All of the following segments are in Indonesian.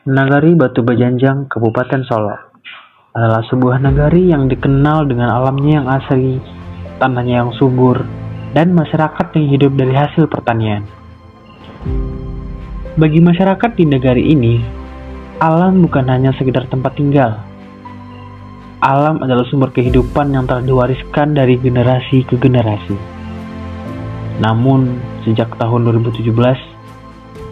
Nagari Batu Bajanjang, Kabupaten Solo, adalah sebuah nagari yang dikenal dengan alamnya yang asri, tanahnya yang subur, dan masyarakat yang hidup dari hasil pertanian. Bagi masyarakat di negari ini, alam bukan hanya sekedar tempat tinggal. Alam adalah sumber kehidupan yang telah diwariskan dari generasi ke generasi. Namun, sejak tahun 2017,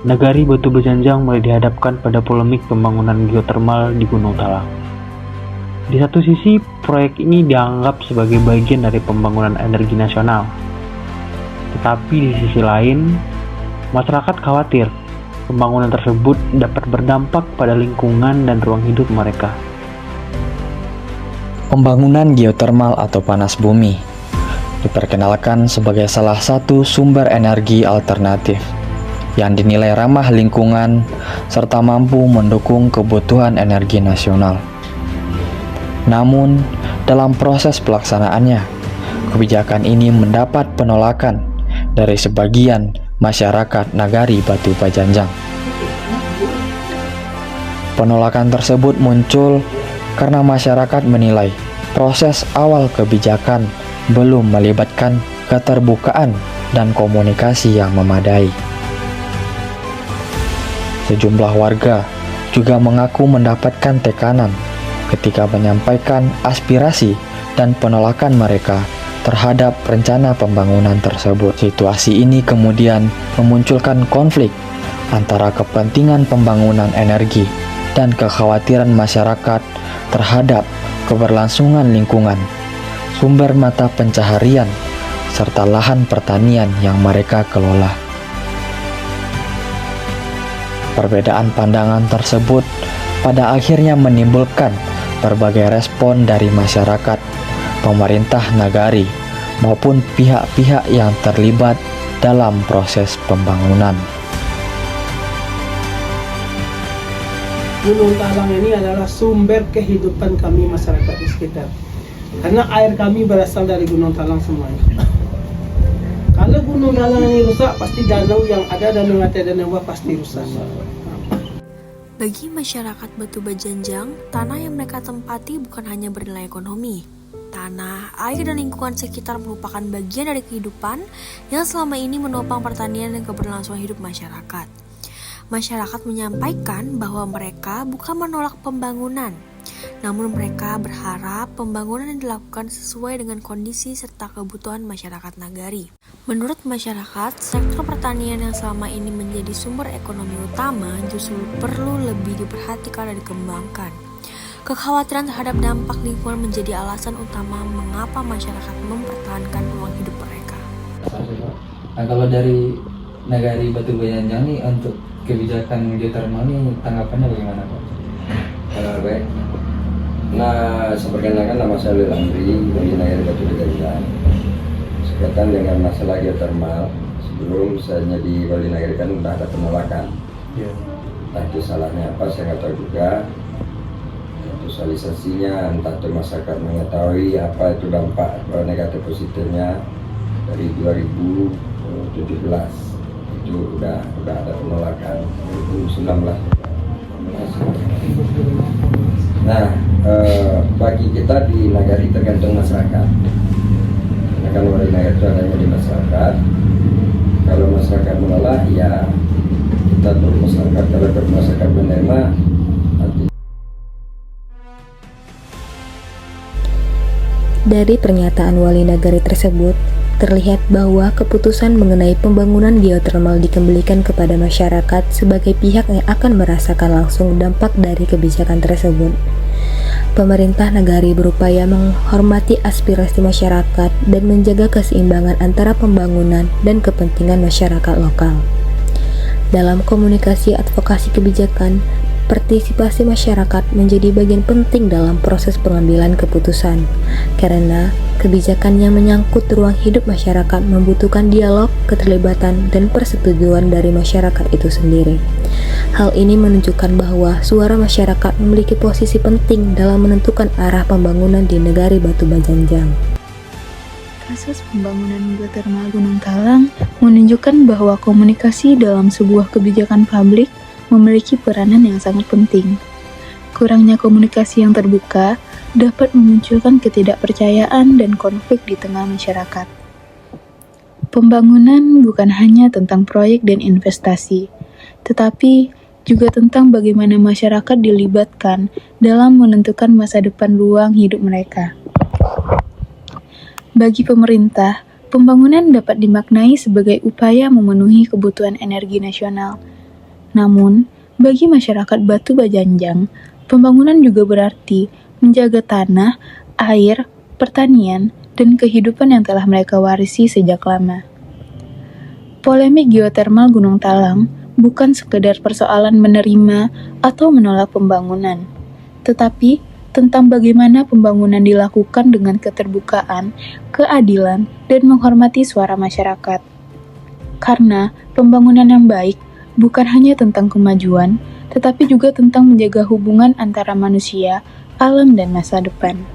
Nagari Batu Bajanjang mulai dihadapkan pada polemik pembangunan geotermal di Gunung Talang. Di satu sisi, proyek ini dianggap sebagai bagian dari pembangunan energi nasional. Tetapi di sisi lain, masyarakat khawatir pembangunan tersebut dapat berdampak pada lingkungan dan ruang hidup mereka. Pembangunan geotermal atau panas bumi diperkenalkan sebagai salah satu sumber energi alternatif yang dinilai ramah lingkungan serta mampu mendukung kebutuhan energi nasional. Namun, dalam proses pelaksanaannya, kebijakan ini mendapat penolakan dari sebagian masyarakat Nagari Batu Bajanjang. Penolakan tersebut muncul karena masyarakat menilai proses awal kebijakan belum melibatkan keterbukaan dan komunikasi yang memadai. Sejumlah warga juga mengaku mendapatkan tekanan ketika menyampaikan aspirasi dan penolakan mereka terhadap rencana pembangunan tersebut. Situasi ini kemudian memunculkan konflik antara kepentingan pembangunan energi dan kekhawatiran masyarakat terhadap keberlangsungan lingkungan, sumber mata pencaharian, serta lahan pertanian yang mereka kelola. Perbedaan pandangan tersebut pada akhirnya menimbulkan berbagai respon dari masyarakat, pemerintah nagari, maupun pihak-pihak yang terlibat dalam proses pembangunan. Gunung Talang ini adalah sumber kehidupan kami masyarakat di sekitar. Karena air kami berasal dari Gunung Talang semuanya. Kalau Gunung Talang ini rusak, pasti danau yang ada dan yang ada danau pasti rusak. Bagi masyarakat Batu Bajanjang, tanah yang mereka tempati bukan hanya bernilai ekonomi. Tanah, air, dan lingkungan sekitar merupakan bagian dari kehidupan yang selama ini menopang pertanian dan keberlangsungan hidup masyarakat. Masyarakat menyampaikan bahwa mereka bukan menolak pembangunan, namun mereka berharap pembangunan yang dilakukan sesuai dengan kondisi serta kebutuhan masyarakat nagari. Menurut masyarakat, sektor pertanian yang selama ini menjadi sumber ekonomi utama justru perlu lebih diperhatikan dan dikembangkan. Kekhawatiran terhadap dampak lingkungan menjadi alasan utama mengapa masyarakat mempertahankan ruang hidup mereka. Nah, kalau dari Nagari Batu Bajanjang nih untuk kebijakan geotermal ini tanggapannya bagaimana, Pak? Baik. Nah, seperkenalkan nama saya Lil Andri dari Nagari Batu Bajanjang. Berkaitan dengan masalah geotermal, sebelum saya di Bali Nagari kan sudah ada penolakan. Entah itu salahnya apa, saya nggak tahu juga. Sosialisasinya, entah itu masyarakat mengetahui apa itu dampak negatif positifnya dari 2017 itu udah ada penolakan 2019. Nah, bagi kita di Nagari tergantung masyarakat. Kalau Bali Nagari itu adanya di masyarakat. Kalau masyarakat menolak, ya kita turun masyarakat. Kalau masyarakat menerima, Dari pernyataan wali nagari tersebut, terlihat bahwa keputusan mengenai pembangunan geotermal dikembalikan kepada masyarakat sebagai pihak yang akan merasakan langsung dampak dari kebijakan tersebut. Pemerintah nagari berupaya menghormati aspirasi masyarakat dan menjaga keseimbangan antara pembangunan dan kepentingan masyarakat lokal. Dalam komunikasi advokasi kebijakan, partisipasi masyarakat menjadi bagian penting dalam proses pengambilan keputusan, karena kebijakan yang menyangkut ruang hidup masyarakat membutuhkan dialog, keterlibatan, dan persetujuan dari masyarakat itu sendiri. Hal ini menunjukkan bahwa suara masyarakat memiliki posisi penting dalam menentukan arah pembangunan di Nagari Batu Bajanjang. Kasus pembangunan geotermal Gunung Talang menunjukkan bahwa komunikasi dalam sebuah kebijakan publik memiliki peranan yang sangat penting. Kurangnya komunikasi yang terbuka dapat memunculkan ketidakpercayaan dan konflik di tengah masyarakat. Pembangunan bukan hanya tentang proyek dan investasi, tetapi juga tentang bagaimana masyarakat dilibatkan dalam menentukan masa depan ruang hidup mereka. Bagi pemerintah, pembangunan dapat dimaknai sebagai upaya memenuhi kebutuhan energi nasional. Namun, bagi masyarakat Batu Bajanjang, pembangunan juga berarti menjaga tanah, air, pertanian, dan kehidupan yang telah mereka warisi sejak lama. Polemik geotermal Gunung Talang bukan sekedar persoalan menerima atau menolak pembangunan, tetapi tentang bagaimana pembangunan dilakukan dengan keterbukaan, keadilan, dan menghormati suara masyarakat. Karena pembangunan yang baik bukan hanya tentang kemajuan, tetapi juga tentang menjaga hubungan antara manusia, alam, dan masa depan.